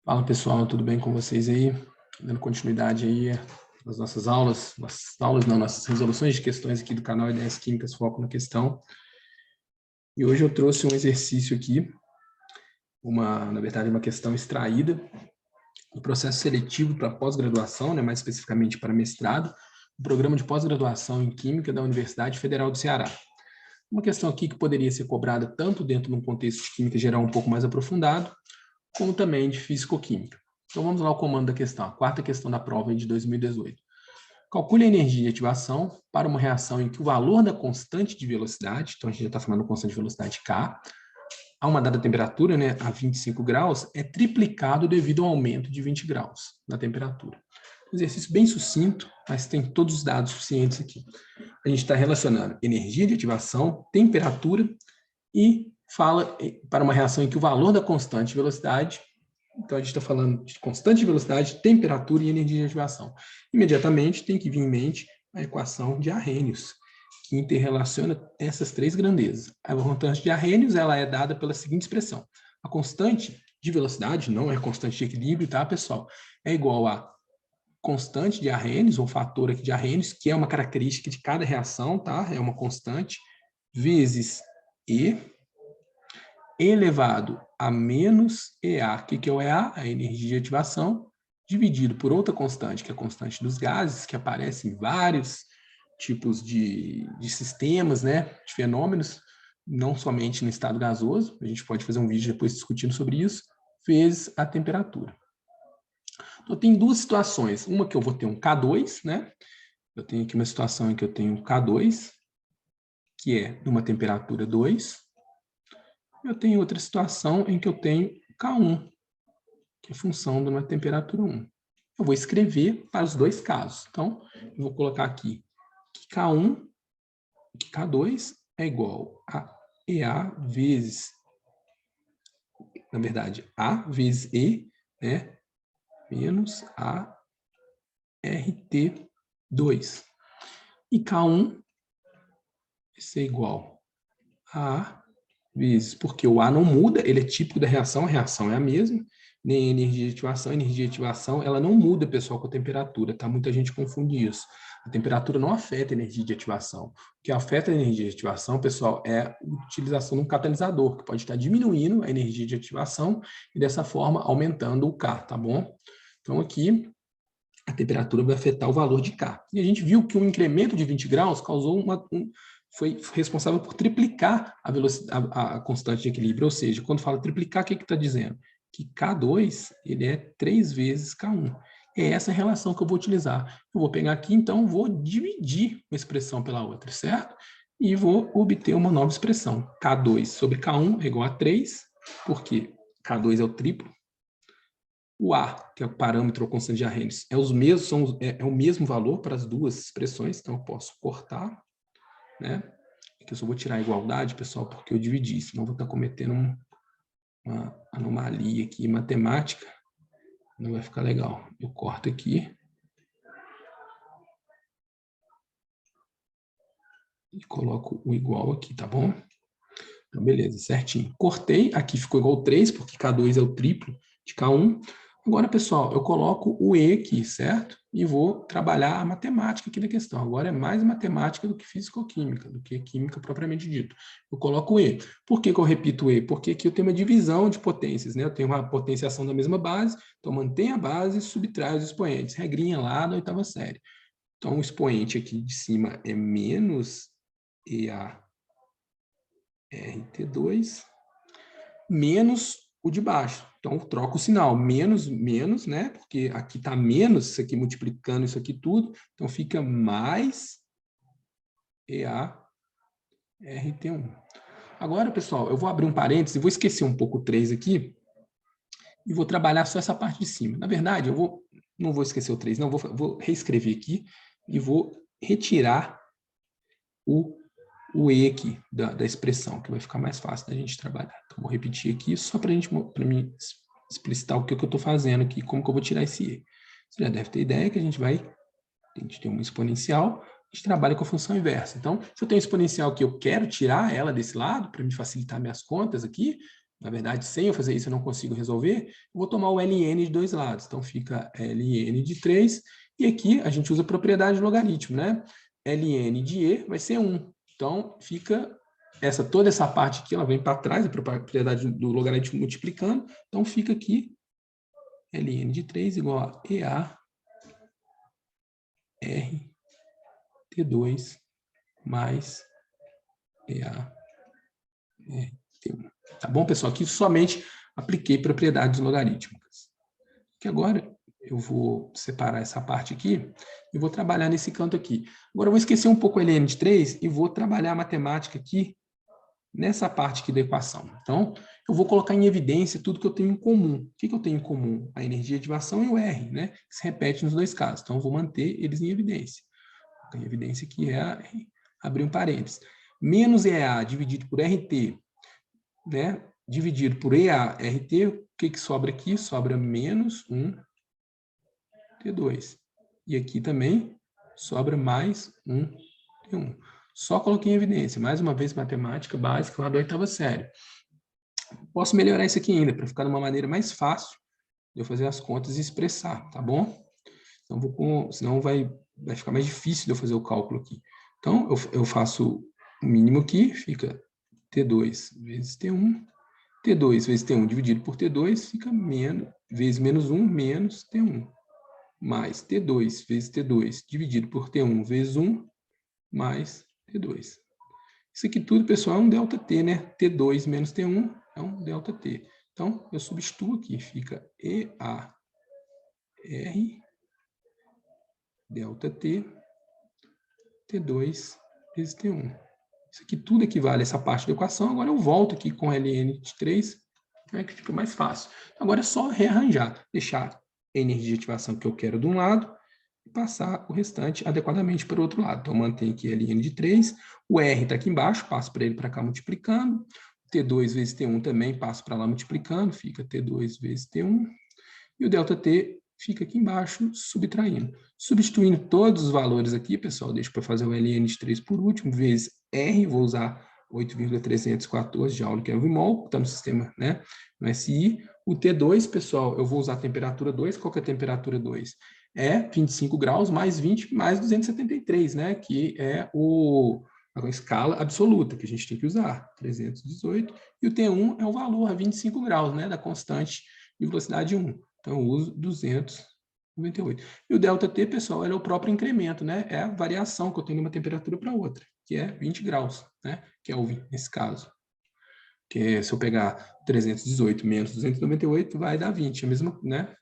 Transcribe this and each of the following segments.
Fala pessoal, tudo bem com vocês aí? Dando continuidade aí às nossas resoluções de questões aqui do canal Ideias Químicas Foco na Questão. E hoje eu trouxe um exercício aqui, na verdade uma questão extraída do processo seletivo para pós-graduação, né, mais especificamente para mestrado, do programa de pós-graduação em Química da Universidade Federal do Ceará. Uma questão aqui que poderia ser cobrada tanto dentro de um contexto de química geral um pouco mais aprofundado, como também de físico-química. Então vamos lá ao comando da questão, a quarta questão da prova de 2018. Calcule a energia de ativação para uma reação em que o valor da constante de velocidade, então a gente já está falando da constante de velocidade K, a uma dada temperatura, né, a 25 graus, é triplicado devido ao aumento de 20 graus na temperatura. Um exercício bem sucinto, mas tem todos os dados suficientes aqui. A gente está relacionando energia de ativação, temperatura e fala para uma reação em que o valor da constante de velocidade, então a gente está falando de constante de velocidade, temperatura e energia de ativação. Imediatamente tem que vir em mente a equação de Arrhenius, que interrelaciona essas três grandezas. A constante de Arrhenius ela é dada pela seguinte expressão. A constante de velocidade, não é constante de equilíbrio, tá, pessoal? É igual a constante de Arrhenius, ou fator aqui de Arrhenius, que é uma característica de cada reação, tá? É uma constante, vezes E, elevado a menos EA. O que é o EA? A energia de ativação, dividido por outra constante, que é a constante dos gases, que aparece em vários tipos de sistemas, né, de fenômenos, não somente no estado gasoso, a gente pode fazer um vídeo depois discutindo sobre isso, vezes a temperatura. Então, tem duas situações, uma que eu vou ter um K2, né, eu tenho aqui uma situação em que eu tenho um K2, que é numa temperatura 2, eu tenho outra situação em que eu tenho K1, que é função de uma temperatura 1. Eu vou escrever para os dois casos. Então, eu vou colocar aqui que K1 e que K2 é igual a EA vezes, na verdade, A vezes E, né, menos a RT2. E K1 vai ser igual a vezes, porque o A não muda, ele é típico da reação, a reação é a mesma, nem a energia de ativação, ela não muda, pessoal, com a temperatura, tá? Muita gente confunde isso. A temperatura não afeta a energia de ativação. O que afeta a energia de ativação, pessoal, é a utilização de um catalisador, que pode estar diminuindo a energia de ativação e, dessa forma, aumentando o K, tá bom? Então, aqui, a temperatura vai afetar o valor de K. E a gente viu que um incremento de 20 graus causou foi responsável por triplicar a velocidade, a constante de equilíbrio. Ou seja, quando fala triplicar, o que está dizendo? Que K2 ele é 3 vezes K1. É essa relação que eu vou utilizar. Eu vou pegar aqui, então, vou dividir uma expressão pela outra, certo? E vou obter uma nova expressão. K2 sobre K1 é igual a 3, porque K2 é o triplo. O A, que é o parâmetro ou constante de Arrhenius, é o mesmo valor para as duas expressões, então eu posso cortar, né? Aqui eu só vou tirar a igualdade, pessoal, porque eu dividi, senão eu vou estar cometendo uma anomalia aqui matemática, não vai ficar legal. Eu corto aqui e coloco o igual aqui, tá bom? Então, beleza, certinho. Cortei, aqui ficou igual 3, porque K2 é o triplo de K1. Agora, pessoal, eu coloco o E aqui, certo? E vou trabalhar a matemática aqui da questão. Agora é mais matemática do que físico-química, do que química propriamente dito. Eu coloco o E. Por que eu repito o E? Porque aqui eu tenho uma divisão de potências, né? Eu tenho uma potenciação da mesma base, então mantém a base e subtrai os expoentes. Regrinha lá da oitava série. Então, o expoente aqui de cima é menos EA RT2 menos o de baixo. Então, troca o sinal. Menos, menos, né? Porque aqui está menos, isso aqui multiplicando isso aqui tudo. Então, fica mais EA RT1. Agora, pessoal, eu vou abrir um parênteses, vou esquecer um pouco o 3 aqui e vou trabalhar só essa parte de cima. Na verdade, não vou esquecer o 3, não, vou reescrever aqui e vou retirar o E aqui da expressão, que vai ficar mais fácil da gente trabalhar. Então, vou repetir aqui só para mim explicitar o que eu estou fazendo aqui, como que eu vou tirar esse E. Você já deve ter ideia que a gente tem uma exponencial, a gente trabalha com a função inversa. Então, se eu tenho exponencial que eu quero tirar ela desse lado, para me facilitar minhas contas aqui, Na verdade, sem eu fazer isso, eu não consigo resolver. Eu vou tomar o ln de dois lados. Então, fica ln de 3. E aqui, a gente usa a propriedade de logaritmo, né? ln de e vai ser 1. Então, fica toda essa parte aqui, ela vem para trás, a propriedade do logaritmo multiplicando. Então, fica aqui ln de 3 igual a EA R T2 mais EA R T1. Tá bom, pessoal? Aqui somente apliquei propriedades logarítmicas. Que agora eu vou separar essa parte aqui e vou trabalhar nesse canto aqui. Agora eu vou esquecer um pouco o ln de 3 e vou trabalhar a matemática aqui nessa parte aqui da equação. Então, eu vou colocar em evidência tudo que eu tenho em comum. O que eu tenho em comum? A energia de ativação e o R, né? Que se repete nos dois casos. Então, eu vou manter eles em evidência. Em evidência aqui é abrir um parênteses. Menos EA dividido por RT, né? Dividido por EA-RT, o que sobra aqui? Sobra menos 1 T2. E aqui também sobra mais 1 T1. Só coloquei em evidência. Mais uma vez, matemática básica lá da oitava série. Posso melhorar isso aqui ainda, para ficar de uma maneira mais fácil de eu fazer as contas e expressar, tá bom? Então, senão vai ficar mais difícil de eu fazer o cálculo aqui. Então, eu faço o mínimo aqui, fica T2 vezes T1. T2 vezes T1 dividido por T2 fica vezes menos 1 menos T1. Mais T2 vezes T2 dividido por T1 vezes 1 mais T2. Isso aqui tudo, pessoal, é um ΔT, né? T2 menos T1 é um ΔT. Então, eu substituo aqui, fica EAR ΔT T2 vezes T1. Isso aqui tudo equivale a essa parte da equação. Agora eu volto aqui com ln de 3, né, que fica mais fácil. Agora é só rearranjar, deixar a energia de ativação que eu quero de um lado e passar o restante adequadamente para o outro lado. Então, eu mantenho aqui ln de 3, o R está aqui embaixo, passo para ele para cá multiplicando, T2 vezes T1 também passo para lá multiplicando, fica T2 vezes T1, e o ΔT fica aqui embaixo, subtraindo. Substituindo todos os valores aqui, pessoal, deixa para fazer o ln de 3 por último, vezes R, vou usar 8,314 Joule Kelvin-Mol, está no sistema, né, no SI. O T2, pessoal, eu vou usar a temperatura 2, qual que é a temperatura 2? É 25 graus mais 20 mais 273, né, que é a escala absoluta que a gente tem que usar, 318, e o T1 é o valor a 25 graus, né, da constante de velocidade 1. Então, eu uso 298. E o ΔT, pessoal, é o próprio incremento, né? É a variação que eu tenho de uma temperatura para outra, que é 20 graus, né? Kelvin, nesse caso. Que se eu pegar 318 menos 298, vai dar 20, a mesma, né?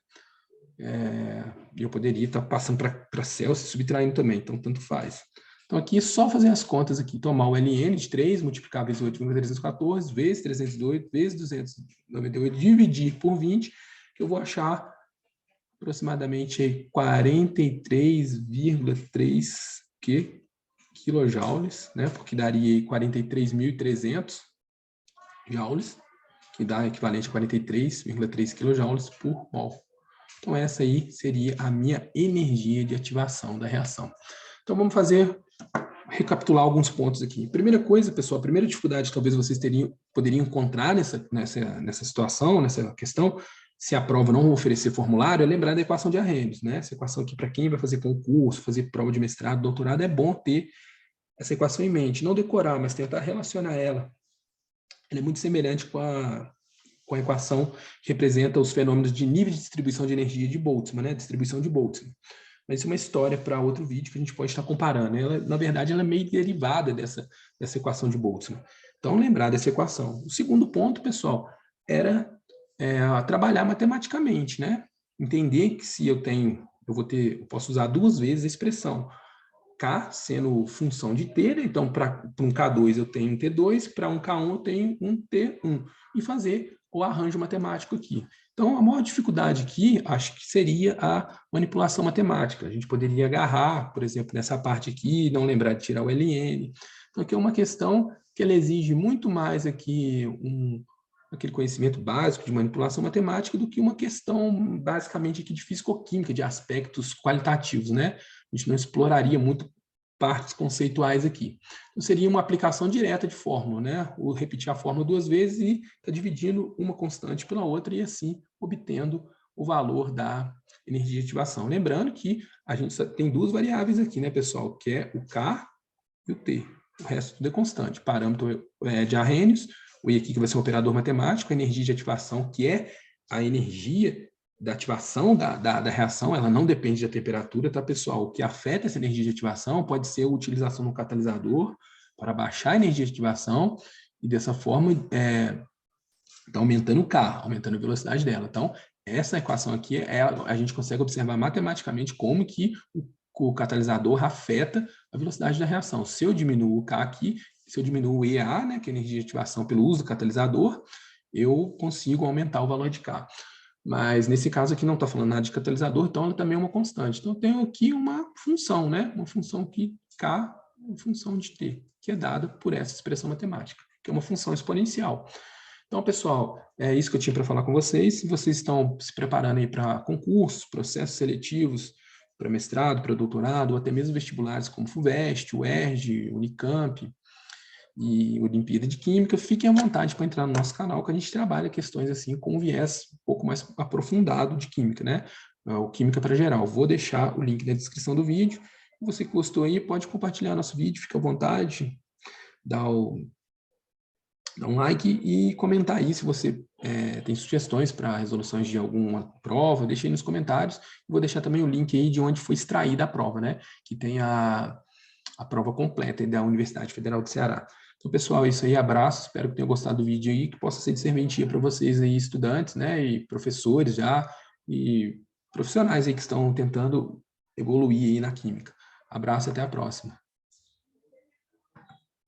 E eu poderia estar passando para Celsius, subtraindo também, então tanto faz. Então, aqui é só fazer as contas aqui, tomar o ln de 3, multiplicar vezes 8,314, vezes 308, vezes 298, dividir por 20, que eu vou achar aproximadamente 43,3 quilojoules, né? Porque daria 43.300 joules, que dá equivalente a 43,3 quilojoules por mol. Então, essa aí seria a minha energia de ativação da reação. Então, vamos recapitular alguns pontos aqui. Primeira coisa, pessoal, a primeira dificuldade que talvez vocês poderiam encontrar nessa situação, nessa questão, se a prova não oferecer formulário, é lembrar da equação de Arrhenius, né? Essa equação aqui, para quem vai fazer concurso, fazer prova de mestrado, doutorado, é bom ter essa equação em mente. Não decorar, mas tentar relacionar ela. Ela é muito semelhante com a equação que representa os fenômenos de nível de distribuição de energia de Boltzmann, né? Distribuição de Boltzmann. Mas isso é uma história para outro vídeo que a gente pode estar comparando. Ela, na verdade, ela é meio derivada dessa equação de Boltzmann. Então, lembrar dessa equação. O segundo ponto, pessoal, era trabalhar matematicamente, né? Entender que se eu posso usar duas vezes a expressão K sendo função de T, né? Então, para um K2 eu tenho um T2, para um K1 eu tenho um T1, e fazer o arranjo matemático aqui. Então, a maior dificuldade aqui, acho que seria a manipulação matemática. A gente poderia agarrar, por exemplo, nessa parte aqui, não lembrar de tirar o ln. Então, aqui é uma questão que ela exige muito mais aqui aquele conhecimento básico de manipulação matemática do que uma questão basicamente aqui de físico-química, de aspectos qualitativos, né? A gente não exploraria muito partes conceituais aqui. Então, seria uma aplicação direta de fórmula, né? Ou repetir a fórmula 2 vezes e está dividindo uma constante pela outra e assim obtendo o valor da energia de ativação. Lembrando que a gente só tem duas variáveis aqui, né, pessoal? Que é o K e o T. O resto tudo é constante. Parâmetro de Arrhenius, o I aqui que vai ser um operador matemático, a energia de ativação, que é a energia da ativação da reação, ela não depende da temperatura, tá, pessoal? O que afeta essa energia de ativação pode ser a utilização do catalisador para baixar a energia de ativação e dessa forma está aumentando o K, aumentando a velocidade dela. Então, essa equação aqui, a gente consegue observar matematicamente como que o catalisador afeta a velocidade da reação. Se eu diminuo o K aqui, se eu diminuo o EA, né, que é a energia de ativação pelo uso do catalisador, eu consigo aumentar o valor de K. Mas nesse caso aqui não está falando nada de catalisador, então ela também é uma constante. Então eu tenho aqui uma função, né? Uma função que K, uma função de T, que é dada por essa expressão matemática, que é uma função exponencial. Então, pessoal, é isso que eu tinha para falar com vocês. Se vocês estão se preparando aí para concursos, processos seletivos, para mestrado, para doutorado, ou até mesmo vestibulares como FUVEST, UERJ, Unicamp e Olimpíada de Química, fiquem à vontade para entrar no nosso canal, que a gente trabalha questões assim com um viés um pouco mais aprofundado de Química, né? O Química para geral. Vou deixar o link na descrição do vídeo. Se você gostou aí, pode compartilhar nosso vídeo, fica à vontade, dá um like e comentar aí se você tem sugestões para resoluções de alguma prova, deixa aí nos comentários. Vou deixar também o link aí de onde foi extraída a prova, né? Que tem a prova completa da Universidade Federal do Ceará. Então, pessoal, é isso aí, abraço, espero que tenham gostado do vídeo aí, que possa ser de serventia para vocês aí, estudantes, né, e professores já, e profissionais aí que estão tentando evoluir aí na química. Abraço e até a próxima.